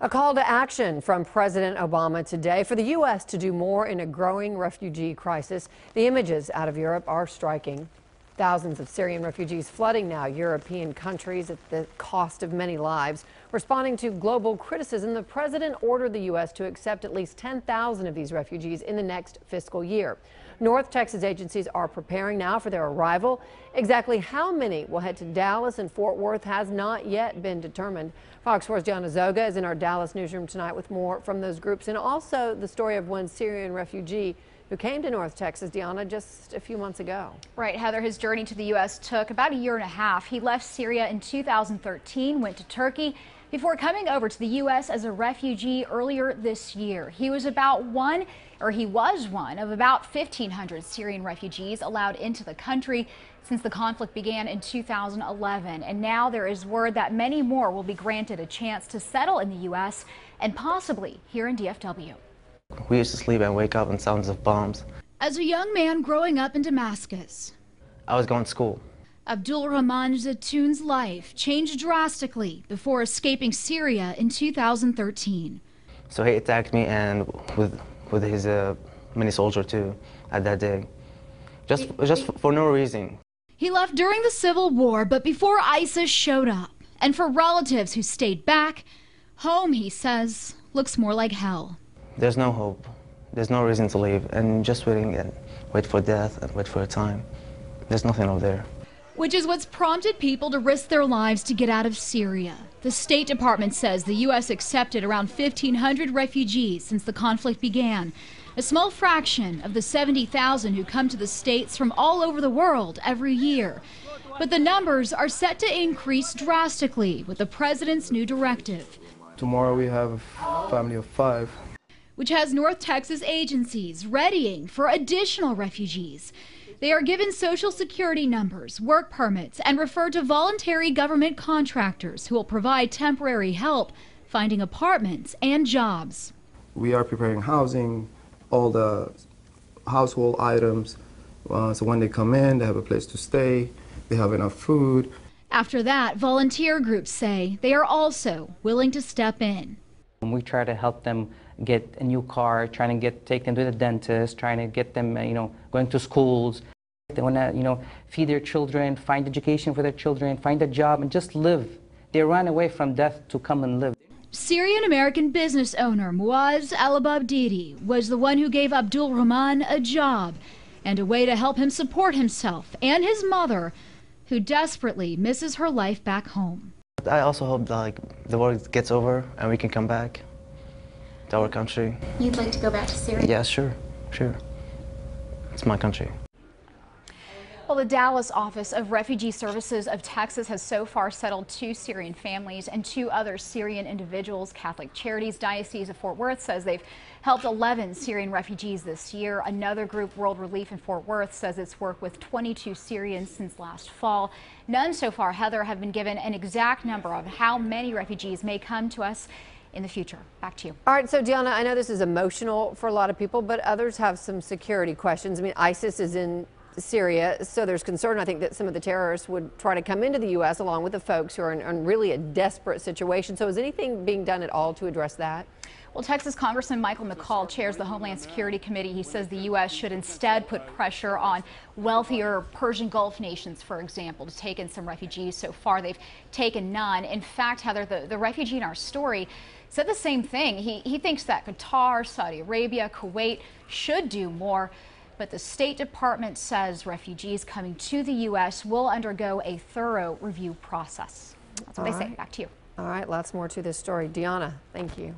A call to action from President Obama today for the U.S. to do more in a growing refugee crisis. The images out of Europe are striking. Thousands of Syrian refugees flooding now European countries at the cost of many lives. Responding to global criticism, the president ordered the U.S. to accept at least 10,000 of these refugees in the next fiscal year. North Texas agencies are preparing now for their arrival. Exactly how many will head to Dallas and Fort Worth has not yet been determined. Fox 4's Diana Zoga is in our Dallas newsroom tonight with more from those groups and also the story of one Syrian refugee who came to North Texas, Diana, just a few months ago. Right, Heather, his journey to the U.S. took about a year and a half. He left Syria in 2013, went to Turkey, before coming over to the U.S. as a refugee earlier this year. He was one of about 1,500 Syrian refugees allowed into the country since the conflict began in 2011. And now there is word that many more will be granted a chance to settle in the U.S. and possibly here in DFW. We used to sleep and wake up on sounds of bombs. As a young man growing up in Damascus, I was going to school. Abdul Rahman Zatoun's life changed drastically before escaping Syria in 2013. So he attacked me and with his mini soldier too at that day, just for no reason. He left during the civil war, but before ISIS showed up. And for relatives who stayed back, home, he says, looks more like hell. There's no hope. There's no reason to leave, and just waiting and wait for death and wait for a time. There's nothing over there. Which is what's prompted people to risk their lives to get out of Syria. The State Department says the U.S. accepted around 1,500 refugees since the conflict began, a small fraction of the 70,000 who come to the States from all over the world every year. But the numbers are set to increase drastically with the president's new directive. Tomorrow we have a family of 5. Which has North Texas agencies readying for additional refugees. They are given Social Security numbers, work permits, and referred to voluntary government contractors who will provide temporary help finding apartments and jobs. We are preparing housing, all the household items, so when they come in, they have a place to stay, they have enough food. After that, volunteer groups say they are also willing to step in. We try to help them get a new car, trying to take them to the dentist, trying to get them, going to schools. They want to, feed their children, find education for their children, find a job, and just live. They run away from death to come and live. Syrian-American business owner Muaz al-Abdidi was the one who gave Abdul Rahman a job and a way to help him support himself and his mother, who desperately misses her life back home. I also hope that the war gets over and we can come back to our country. You'd like to go back to Syria? Yeah, sure. It's my country. Well, the Dallas office of Refugee Services of Texas has so far settled 2 Syrian families and 2 other Syrian individuals. Catholic Charities Diocese of Fort Worth says they've helped 11 Syrian refugees this year. Another group, World Relief in Fort Worth, says it's worked with 22 Syrians since last fall. None so far, Heather, have been given an exact number of how many refugees may come to us in the future. Back to you. All right, so Diana, I know this is emotional for a lot of people, but others have some security questions. I mean, ISIS is in Syria, so there's concern, I think, that some of the terrorists would try to come into the U.S. along with the folks who are in really a desperate situation. So is anything being done at all to address that? Well, Texas Congressman Michael McCall chairs the Homeland Security Committee. He says the U.S. should instead put pressure on wealthier Persian Gulf nations, for example, to take in some refugees. So far, they've taken none. In fact, Heather, the refugee in our story said the same thing. He thinks that Qatar, Saudi Arabia, Kuwait should do more. But the State Department says refugees coming to the U.S. will undergo a thorough review process. That's what they say. Back to you. All right, lots more to this story. Diana, thank you.